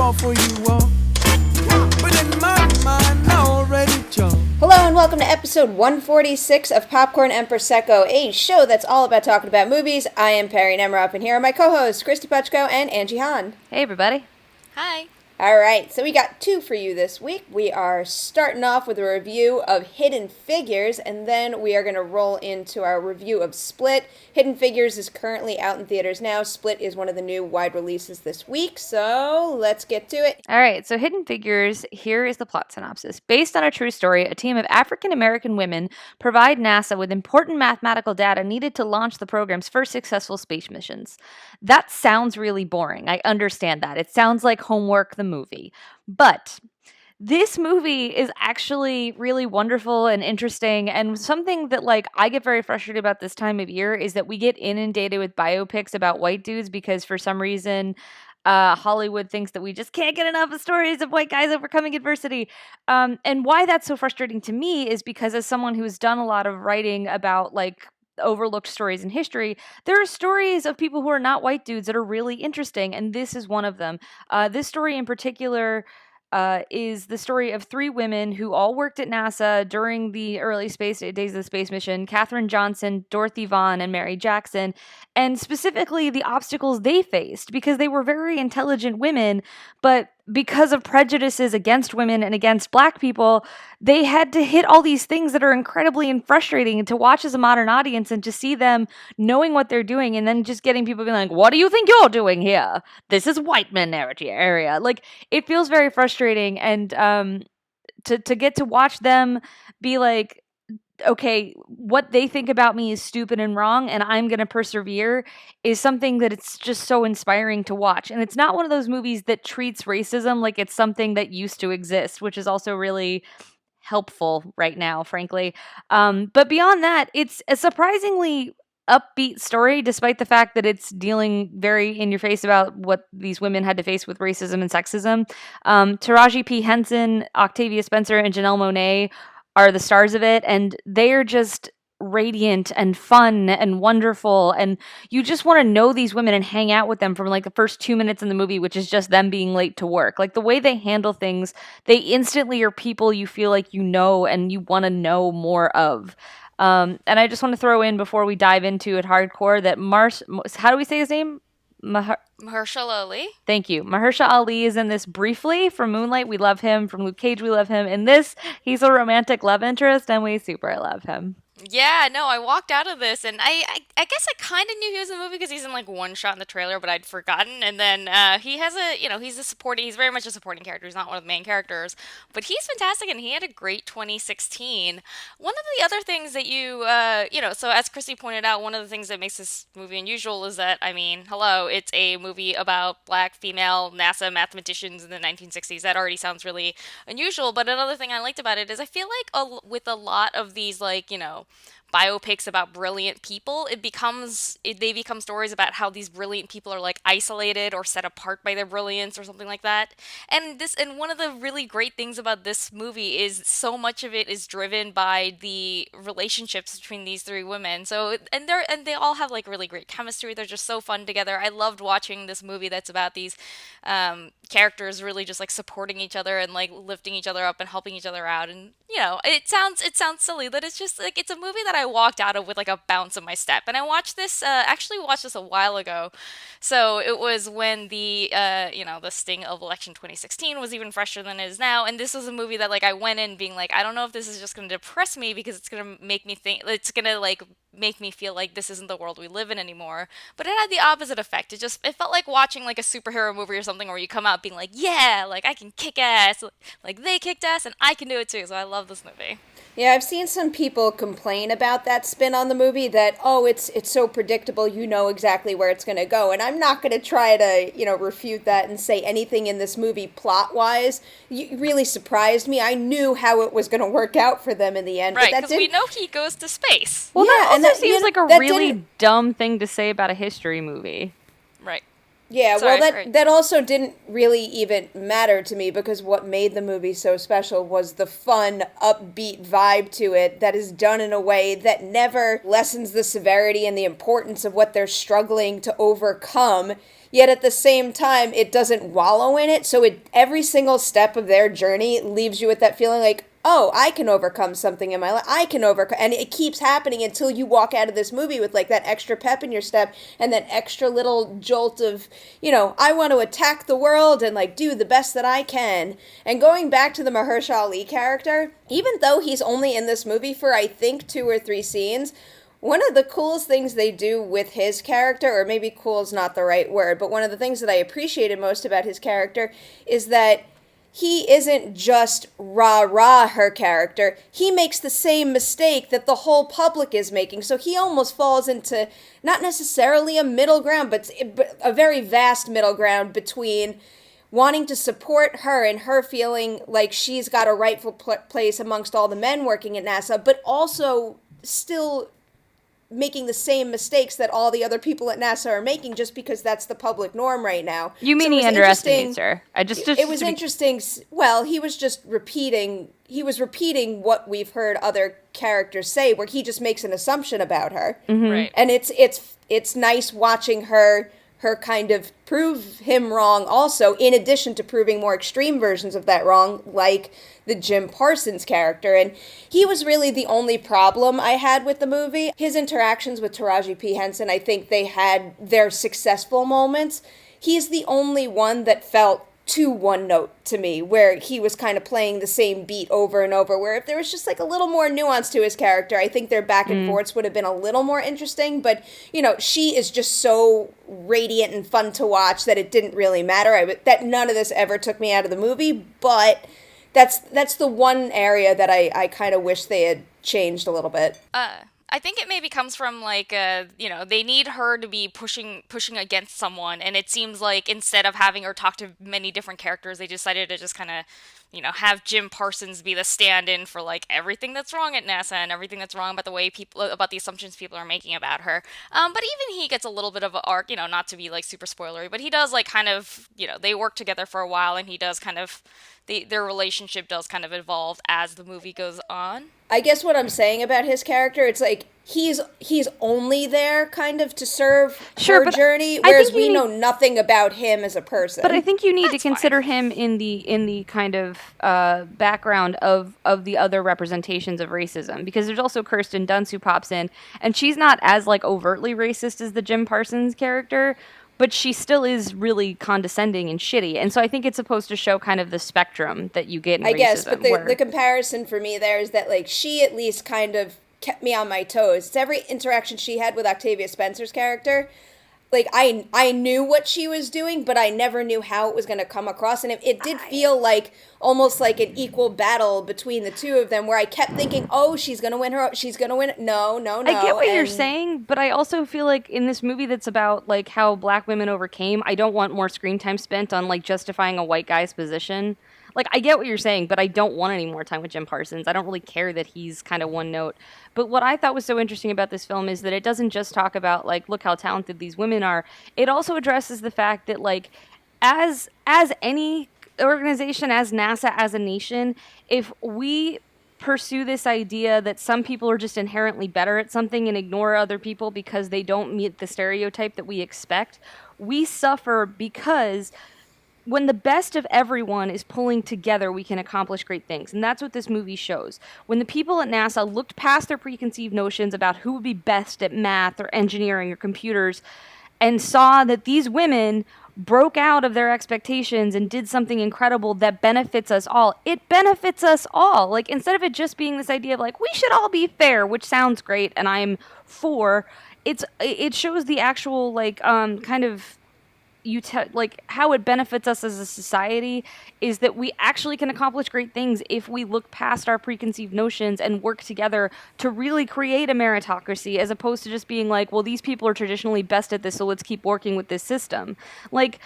all for you all. But in my mind, I already chose. Hello and welcome to episode 146 of Popcorn and Prosecco, a show that's all about talking about movies. I am Perri Nemiroff, and here are my co-hosts, Kristy Puchko and Angie Hahn. Hey, everybody. Hi. Alright, so we got two for you this week. We are starting off with a review of Hidden Figures, and then we are going to roll into our review of Split. Hidden Figures is currently out in theaters now. Split is one of the new wide releases this week, so let's get to it. All right, so Hidden Figures, here is the plot synopsis. Based on a true story, a team of African-American women provide NASA with important mathematical data needed to launch the program's first successful space missions. That sounds really boring. I understand that. It sounds like Homework the movie. But this movie is actually really wonderful and interesting, and something that I get very frustrated about this time of year is that we get inundated with biopics about white dudes because for some reason Hollywood thinks that we just can't get enough of stories of white guys overcoming adversity. And why that's so frustrating to me is because as someone who's done a lot of writing about overlooked stories in history, there are stories of people who are not white dudes that are really interesting, and this is one of them. This story in particular is the story of three women who all worked at NASA during the early days of the space mission: Katherine Johnson, Dorothy Vaughan, and Mary Jackson, and specifically the obstacles they faced because they were very intelligent women, but because of prejudices against women and against Black people, they had to hit all these things that are incredibly frustrating to watch as a modern audience and to see them knowing what they're doing and then just getting people being like, what do you think you're doing here? This is white minority area. It feels very frustrating, and to get to watch them be like, okay, what they think about me is stupid and wrong, and I'm going to persevere is something that it's just so inspiring to watch. And it's not one of those movies that treats racism like it's something that used to exist, which is also really helpful right now, frankly. But beyond that, it's a surprisingly upbeat story, despite the fact that it's dealing very in your face about what these women had to face with racism and sexism. Taraji P. Henson, Octavia Spencer, and Janelle Monáe are the stars of it, and they are just radiant and fun and wonderful, and you just want to know these women and hang out with them from the first 2 minutes in the movie, which is just them being late to work. The way they handle things, they instantly are people you feel like you know and you want to know more of. And I just want to throw in before we dive into it hardcore that how do we say his name? Mahershala Ali. Thank you. Mahershala Ali is in this briefly. From Moonlight, we love him. From Luke Cage, we love him. In this, he's a romantic love interest, and we super love him. Yeah, no, I walked out of this, and I guess I kind of knew he was in the movie because he's in one shot in the trailer, but I'd forgotten. And then he has he's very much a supporting character. He's not one of the main characters, but he's fantastic, and he had a great 2016. One of the other things that so as Kristy pointed out, one of the things that makes this movie unusual is that, hello, it's a movie about Black female NASA mathematicians in the 1960s. That already sounds really unusual, but another thing I liked about it is I feel like with a lot of these, biopics about brilliant people, they become stories about how these brilliant people are isolated or set apart by their brilliance or something like that. And one of the really great things about this movie is so much of it is driven by the relationships between these three women. So and they all have really great chemistry. They're just so fun together. I loved watching this movie that's about these characters really just supporting each other and lifting each other up and helping each other out. And it sounds silly, but it's just it's a movie that I walked out of with a bounce in my step. And I watched this a while ago, so it was when the the sting of election 2016 was even fresher than it is now. And this was a movie that I went in being I don't know if this is just going to depress me because it's going to make me think, it's going to make me feel like this isn't the world we live in anymore. But it had the opposite effect. It felt like watching a superhero movie or something where you come out being yeah, I can kick ass, they kicked ass and I can do it too. So I love this movie. Yeah, I've seen some people complain about that spin on the movie that, it's so predictable, you know exactly where it's going to go. And I'm not going to try to, refute that and say anything in this movie plot-wise. You really surprised me. I knew how it was going to work out for them in the end. Right, because we know he goes to space. Well, yeah, that also seems like a really dumb thing to say about a history movie. Right. Yeah, Sorry, well, sorry. that also didn't really even matter to me because what made the movie so special was the fun, upbeat vibe to it that is done in a way that never lessens the severity and the importance of what they're struggling to overcome. Yet at the same time, it doesn't wallow in it. So every single step of their journey leaves you with that feeling like, oh, I can overcome something in my life. I can overcome. And it keeps happening until you walk out of this movie with like that extra pep in your step and that extra little jolt of, I want to attack the world and like do the best that I can. And going back to the Mahershala Ali character, even though he's only in this movie for I think 2 or 3 scenes, one of the coolest things they do with his character, or maybe cool is not the right word, but one of the things that I appreciated most about his character is that he isn't just rah-rah her character. He makes the same mistake that the whole public is making. So he almost falls into not necessarily a middle ground, but a very vast middle ground between wanting to support her and her feeling like she's got a rightful place amongst all the men working at NASA, but also still making the same mistakes that all the other people at NASA are making just because that's the public norm right now. You mean he underestimates her? It was interesting. Well, he was just repeating what we've heard other characters say, where he just makes an assumption about her. Right. And it's nice watching her kind of prove him wrong also, in addition to proving more extreme versions of that wrong, like the Jim Parsons character. And he was really the only problem I had with the movie. His interactions with Taraji P. Henson, I think they had their successful moments. He's the only one that felt too one note to me, where he was kind of playing the same beat over and over, where if there was just like a little more nuance to his character, I think their back and forths would have been a little more interesting. But, she is just so radiant and fun to watch that it didn't really matter. That none of this ever took me out of the movie, but that's the one area that I kind of wish they had changed a little bit. I think it maybe comes from like they need her to be pushing against someone, and it seems like instead of having her talk to many different characters, they decided to just kind of have Jim Parsons be the stand-in for like everything that's wrong at NASA and everything that's wrong about the assumptions people are making about her. But even he gets a little bit of an arc, not to be like super spoilery, but he does like kind of they work together for a while, and he does kind of their relationship does kind of evolve as the movie goes on. I guess what I'm saying about his character, it's like he's only there kind of to serve her journey, whereas we know nothing about him as a person. But I think you need to consider him in the kind of background of the other representations of racism, because there's also Kirsten Dunst who pops in, and she's not as like overtly racist as the Jim Parsons character, but she still is really condescending and shitty. And so I think it's supposed to show kind of the spectrum that you get in racism. I guess, but the comparison for me there is that, like, she at least kind of kept me on my toes. It's every interaction she had with Octavia Spencer's character. Like, I knew what she was doing, but I never knew how it was going to come across. And it did feel like almost like an equal battle between the two of them, where I kept thinking, oh, she's going to win her. She's going to win. No. I get what you're saying, but I also feel like in this movie that's about like how black women overcame, I don't want more screen time spent on like justifying a white guy's position. Like, I get what you're saying, but I don't want any more time with Jim Parsons. I don't really care that he's kind of one note. But what I thought was so interesting about this film is that it doesn't just talk about, like, look how talented these women are. It also addresses the fact that, like, as any organization, as NASA, as a nation, if we pursue this idea that some people are just inherently better at something and ignore other people because they don't meet the stereotype that we expect, we suffer, because when the best of everyone is pulling together, we can accomplish great things. And that's what this movie shows. When the people at NASA looked past their preconceived notions about who would be best at math or engineering or computers and saw that these women broke out of their expectations and did something incredible that benefits us all. It benefits us all. Like, instead of it just being this idea of like, we should all be fair, which sounds great and I'm for, it shows the actual like kind of like how it benefits us as a society is that we actually can accomplish great things if we look past our preconceived notions and work together to really create a meritocracy, as opposed to just being like, well, these people are traditionally best at this, so let's keep working with this system. Like,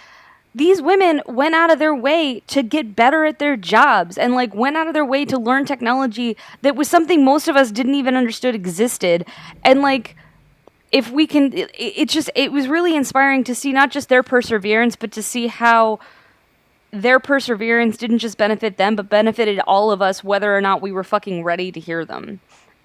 these women went out of their way to get better at their jobs and like went out of their way to learn technology that was something most of us didn't even understood existed. And like, if we can, it was really inspiring to see not just their perseverance, but to see how their perseverance didn't just benefit them, but benefited all of us, whether or not we were fucking ready to hear them.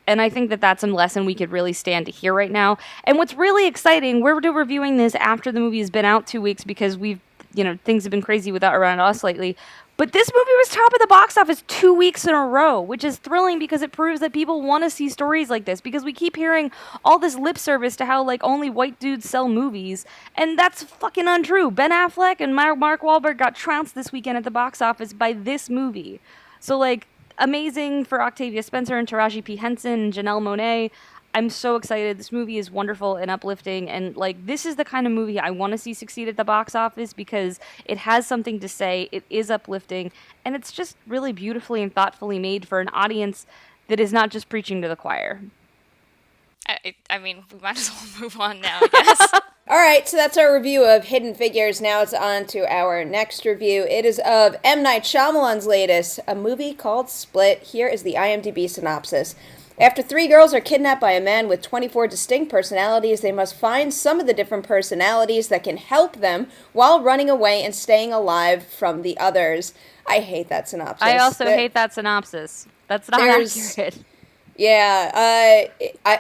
And I think that that's a lesson we could really stand to hear right now. And what's really exciting, we're reviewing this after the movie has been out 2 weeks because things have been crazy around us lately. But this movie was top of the box office 2 weeks in a row, which is thrilling because it proves that people want to see stories like this, because we keep hearing all this lip service to how, like, only white dudes sell movies, and that's fucking untrue. Ben Affleck and Mark Wahlberg got trounced this weekend at the box office by this movie. So, like, amazing for Octavia Spencer and Taraji P. Henson and Janelle Monáe. I'm so excited. This movie is wonderful and uplifting, and like this is the kind of movie I want to see succeed at the box office because it has something to say, it is uplifting, and it's just really beautifully and thoughtfully made for an audience that is not just preaching to the choir. I mean, we might as well move on now, I guess. All right, so that's our review of Hidden Figures. Now it's on to our next review. It is of M. Night Shyamalan's latest, a movie called Split. Here is the IMDb synopsis. After 3 girls are kidnapped by a man with 24 distinct personalities, they must find some of the different personalities that can help them while running away and staying alive from the others. I hate that synopsis. I also hate that synopsis. That's not accurate. Yeah,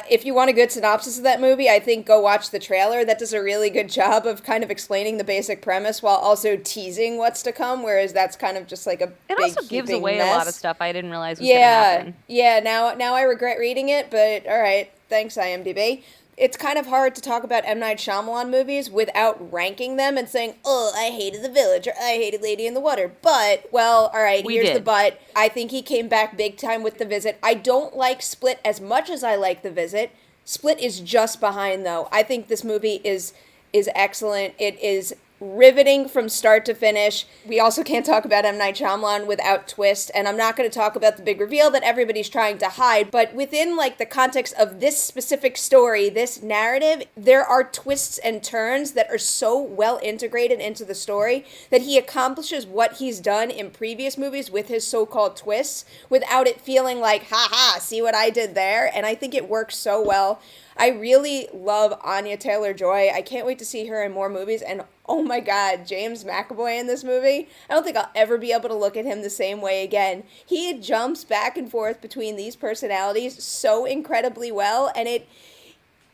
if you want a good synopsis of that movie, I think go watch the trailer. That does a really good job of kind of explaining the basic premise while also teasing what's to come, whereas that's kind of just like a It big also gives away mess. a lot of stuff I didn't realize was going to happen. Yeah, now I regret reading it, but all right, thanks IMDb. It's kind of hard to talk about M. Night Shyamalan movies without ranking them and saying, oh, I hated The Village, or I hated Lady in the Water. But, well, all right, here's the but. I think he came back big time with The Visit. I don't like Split as much as I like The Visit. Split is just behind, though. I think this movie is excellent. It is riveting from start to finish. We also can't talk about M. Night Shyamalan without twist, and I'm not going to talk about the big reveal that everybody's trying to hide, but within like the context of this specific story, this narrative, there are twists and turns that are so well integrated into the story that he accomplishes what he's done in previous movies with his so-called twists without it feeling like, ha, see what I did there? And I think it works so well. I really love Anya Taylor-Joy. I can't wait to see her in more movies. And oh my God, James McAvoy in this movie. I don't think I'll ever be able to look at him the same way again. He jumps back and forth between these personalities so incredibly well. And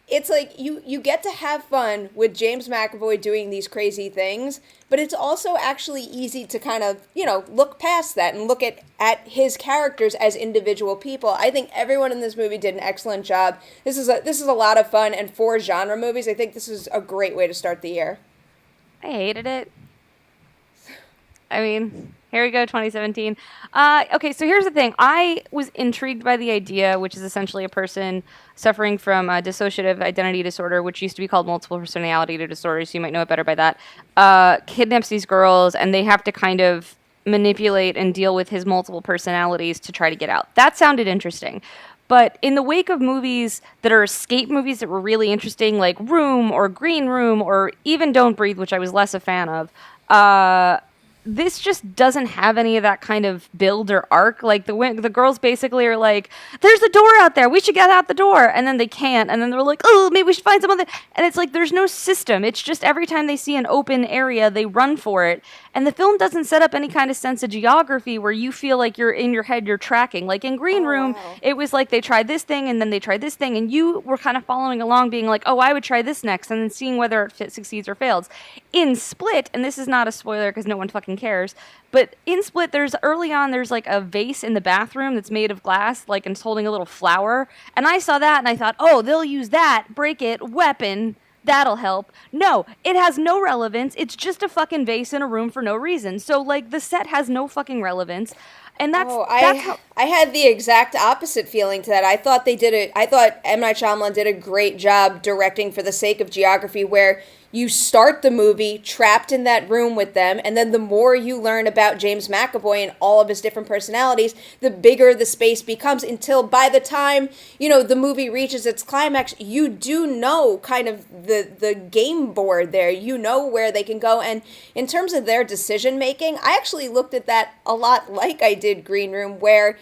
it's like you get to have fun with James McAvoy doing these crazy things, but it's also actually easy to kind of, look past that and look at his characters as individual people. I think everyone in this movie did an excellent job. This is a lot of fun, and for genre movies, I think this is a great way to start the year. I hated it. I mean, here we go, 2017. Okay, so here's the thing. I was intrigued by the idea, which is essentially a person suffering from dissociative identity disorder, which used to be called multiple personality disorder, so you might know it better by that, kidnaps these girls, and they have to kind of manipulate and deal with his multiple personalities to try to get out. That sounded interesting. But in the wake of movies that are escape movies that were really interesting, like Room or Green Room or even Don't Breathe, which I was less a fan of, this just doesn't have any of that kind of build or arc. Like the girls basically are like, there's a door out there, we should get out the door, and then they can't, and then they're like, oh, maybe we should find some other, and it's like there's no system. It's just every time they see an open area, they run for it, and the film doesn't set up any kind of sense of geography where you feel like you're in your head, you're tracking. Like in Green Room, it was like they tried this thing, and then they tried this thing, and you were kind of following along being like, oh, I would try this next, and then seeing whether it succeeds or fails. In Split, and this is not a spoiler because no one fucking cares, but in Split, there's like a vase in the bathroom that's made of glass, like, and it's holding a little flower, and I saw that and I thought, oh, they'll use that, break it, weapon, that'll help. No, it has no relevance. It's just a fucking vase in a room for no reason. So, like, the set has no fucking relevance. And that's how I had the exact opposite feeling to that. I thought M. Night Shyamalan did a great job directing for the sake of geography, where you start the movie trapped in that room with them, and then the more you learn about James McAvoy and all of his different personalities, the bigger the space becomes, until by the time, the movie reaches its climax, you do know kind of the game board there. You know where they can go. And in terms of their decision making, I actually looked at that a lot like I did Green Room, where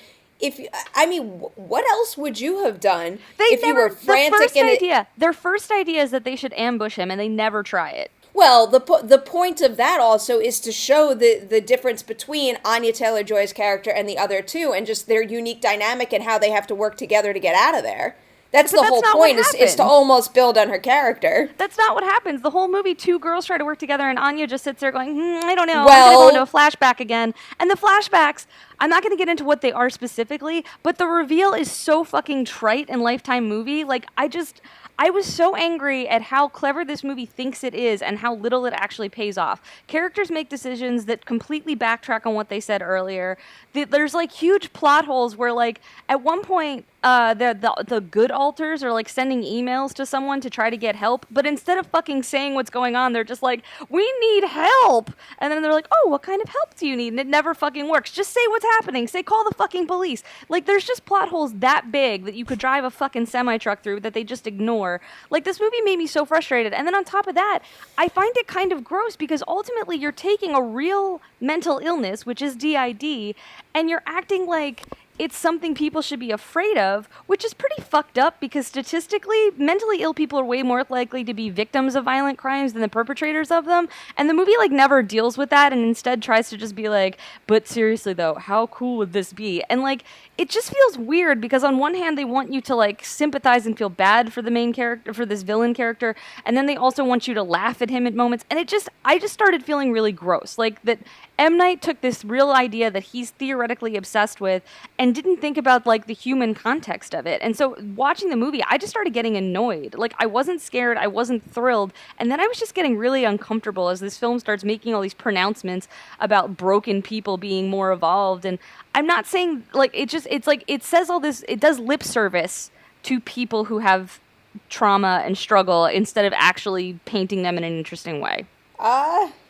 what else would you have done you were The frantic first and idea. Their first idea is that they should ambush him, and they never try it. Well, the point of that also is to show the difference between Anya Taylor-Joy's character and the other two, and just their unique dynamic and how they have to work together to get out of there. That's the whole point, is to almost build on her character. That's not what happens. The whole movie, two girls try to work together, and Anya just sits there going, I don't know, Well, I'm going to go into a flashback again. And the flashbacks, I'm not going to get into what they are specifically, but the reveal is so fucking trite in Lifetime movie. Like, I was so angry at how clever this movie thinks it is and how little it actually pays off. Characters make decisions that completely backtrack on what they said earlier. There's like huge plot holes where, like, at one point, the good alters are like sending emails to someone to try to get help, but instead of fucking saying what's going on, they're just like, we need help. And then they're like, oh, what kind of help do you need? And it never fucking works. Just say what's happening. Say, call the fucking police. Like, there's just plot holes that big that you could drive a fucking semi-truck through that they just ignore. Like, this movie made me so frustrated. And then on top of that, I find it kind of gross because ultimately you're taking a real mental illness, which is DID, and you're acting like it's something people should be afraid of, which is pretty fucked up because statistically, mentally ill people are way more likely to be victims of violent crimes than the perpetrators of them. And the movie, like, never deals with that and instead tries to just be like, but seriously though, how cool would this be? And, like, it just feels weird because on one hand, they want you to, like, sympathize and feel bad for the main character, for this villain character, and then they also want you to laugh at him at moments. And I just started feeling really gross. Like, that M. Night took this real idea that he's theoretically obsessed with and didn't think about, like, the human context of it. And so watching the movie, I just started getting annoyed. Like, I wasn't scared, I wasn't thrilled, and then I was just getting really uncomfortable as this film starts making all these pronouncements about broken people being more evolved. And I'm not saying, like, it's like, it says all this, it does lip service to people who have trauma and struggle instead of actually painting them in an interesting way.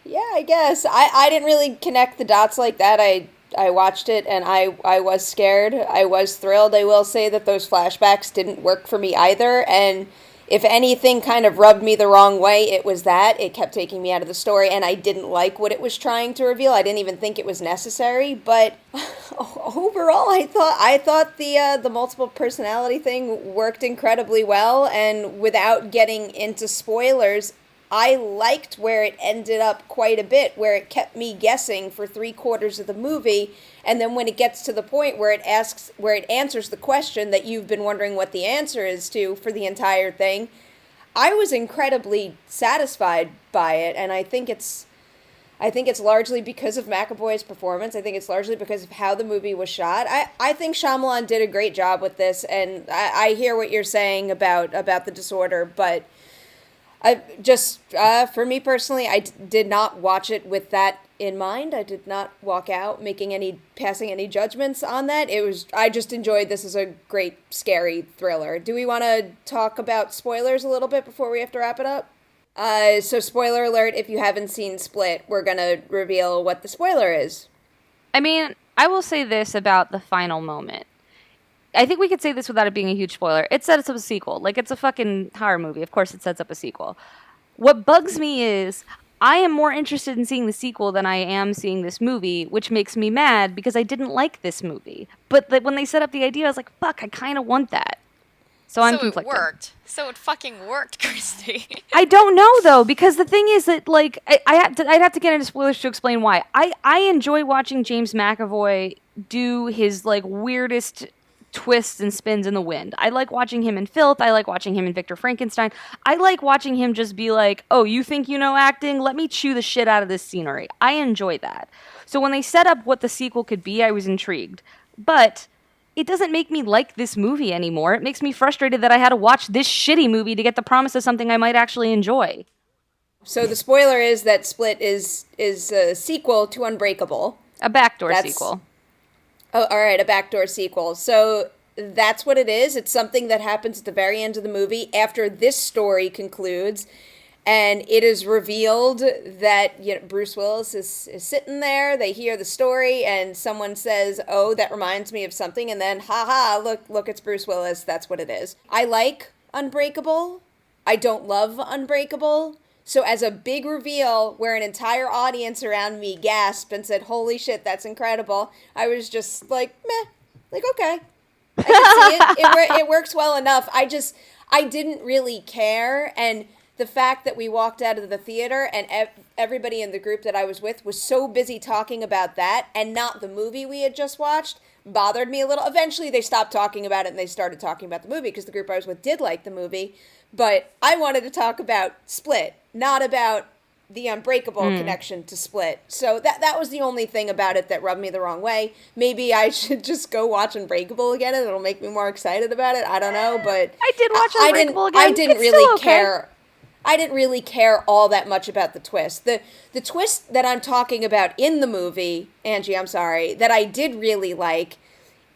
Yeah, I guess. I didn't really connect the dots like that. I watched it and I was scared. I was thrilled. I will say that those flashbacks didn't work for me either. And if anything kind of rubbed me the wrong way, it was that. It kept taking me out of the story and I didn't like what it was trying to reveal. I didn't even think it was necessary. But overall, I thought the multiple personality thing worked incredibly well. And without getting into spoilers, I liked where it ended up quite a bit, where it kept me guessing for 3/4 of the movie, and then when it gets to the point where it answers the question that you've been wondering what the answer is to for the entire thing, I was incredibly satisfied by it, and I think it's largely because of McAvoy's performance. I think it's largely because of how the movie was shot. I think Shyamalan did a great job with this, and I hear what you're saying about the disorder, but I just, for me personally, I did not watch it with that in mind. I did not walk out passing any judgments on that. I just enjoyed this as a great, scary thriller. Do we want to talk about spoilers a little bit before we have to wrap it up? So spoiler alert, if you haven't seen Split, we're going to reveal what the spoiler is. I mean, I will say this about the final moment. I think we could say this without it being a huge spoiler. It sets up a sequel. Like, it's a fucking horror movie. Of course it sets up a sequel. What bugs me is I am more interested in seeing the sequel than I am seeing this movie, which makes me mad because I didn't like this movie. But when they set up the idea, I was like, fuck, I kind of want that. So I'm conflicted. So it worked. So it fucking worked, Kristy. I don't know, though, because the thing is that, like, I'd have to get into spoilers to explain why. I enjoy watching James McAvoy do his, like, weirdest twists and spins in the wind. I like watching him in Filth. I like watching him in Victor Frankenstein. I like watching him just be like, oh, you think you know acting? Let me chew the shit out of this scenery. I enjoy that. So when they set up what the sequel could be, I was intrigued. But it doesn't make me like this movie anymore. It makes me frustrated that I had to watch this shitty movie to get the promise of something I might actually enjoy. So the spoiler is that Split is a sequel to Unbreakable. A backdoor sequel. Oh, all right, a backdoor sequel. So that's what it is. It's something that happens at the very end of the movie after this story concludes, and it is revealed that Bruce Willis is sitting there. They hear the story, and someone says, "Oh, that reminds me of something," and then, look, it's Bruce Willis. That's what it is. I like Unbreakable. I don't love Unbreakable. So as a big reveal where an entire audience around me gasped and said, holy shit, that's incredible, I was just like, meh, Like, okay. I can see it. It works well enough. I didn't really care. And the fact that we walked out of the theater and everybody in the group that I was with was so busy talking about that and not the movie we had just watched bothered me a little. Eventually they stopped talking about it and they started talking about the movie because the group I was with did like the movie. But I wanted to talk about Split, not about the Unbreakable connection to Split. So that was the only thing about it that rubbed me the wrong way. Maybe I should just go watch Unbreakable again and it'll make me more excited about it. I don't know, but I did watch Unbreakable again. I didn't It's really still okay. care. I didn't really care all that much about the twist. The twist that I'm talking about in the movie, Angie, I'm sorry, that I did really like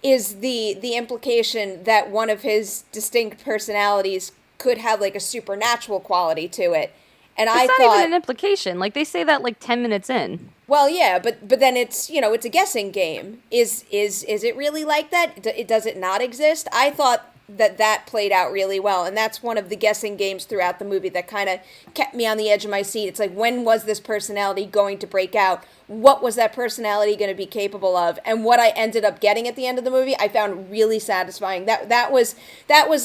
is the implication that one of his distinct personalities could have like a supernatural quality to it. And It's I not thought, even an implication. Like, they say that like 10 minutes in. well, yeah, but then it's, it's a guessing game. Is it really like that? Does it not exist? I thought that played out really well, and that's one of the guessing games throughout the movie that kind of kept me on the edge of my seat. It's like, when was this personality going to break out? What was that personality going to be capable of? And what I ended up getting at the end of the movie, I found really satisfying. That was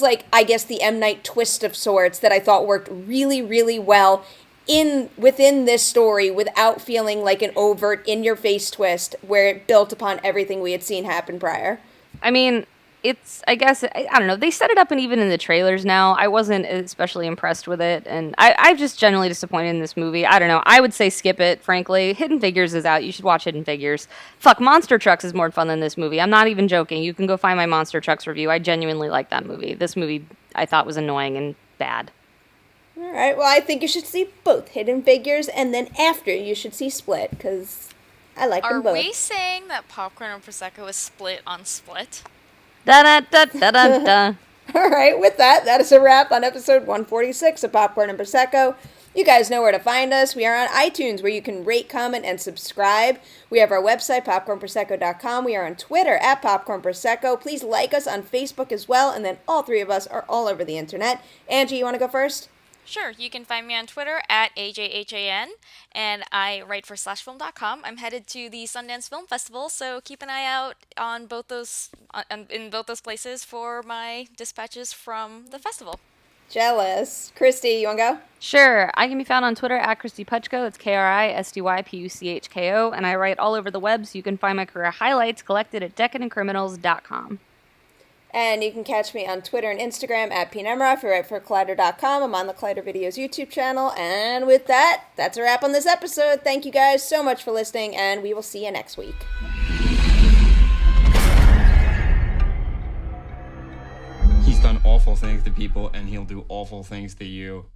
like, I guess, the M. Night twist of sorts that I thought worked really, really well within this story without feeling like an overt in-your-face twist where it built upon everything we had seen happen prior. I mean, I guess, I don't know. They set it up, and even in the trailers now, I wasn't especially impressed with it. And I'm just generally disappointed in this movie. I don't know. I would say skip it, frankly. Hidden Figures is out. You should watch Hidden Figures. Fuck, Monster Trucks is more fun than this movie. I'm not even joking. You can go find my Monster Trucks review. I genuinely like that movie. This movie I thought was annoying and bad. All right, well, I think you should see both Hidden Figures, and then after you should see Split, because I like them both. Are we saying that Popcorn and Prosecco is split on Split? Da-da-da-da-da-da. All right, with that is a wrap on episode 146 of Popcorn and Prosecco. You guys know where to find us. We are on iTunes, where you can rate, comment, and subscribe. We have our website, popcornprosecco.com. We are on Twitter, @popcornprosecco. Please like us on Facebook as well, and then all three of us are all over the internet. Angie, you want to go first? Sure, you can find me on Twitter @AJHAN, and I write for slashfilm.com. I'm headed to the Sundance Film Festival, so keep an eye out on both those in both those places for my dispatches from the festival. Jealous. Kristy, you want to go? Sure. I can be found on Twitter @Kristy Puchko. It's KRISTYPUCHKO, and I write all over the web, so you can find my career highlights collected at decadentcriminals.com. And you can catch me on Twitter and Instagram @Nemiroff. I write for Collider.com. I'm on the Collider Videos YouTube channel. And with that, that's a wrap on this episode. Thank you guys so much for listening, and we will see you next week. He's done awful things to people, and he'll do awful things to you.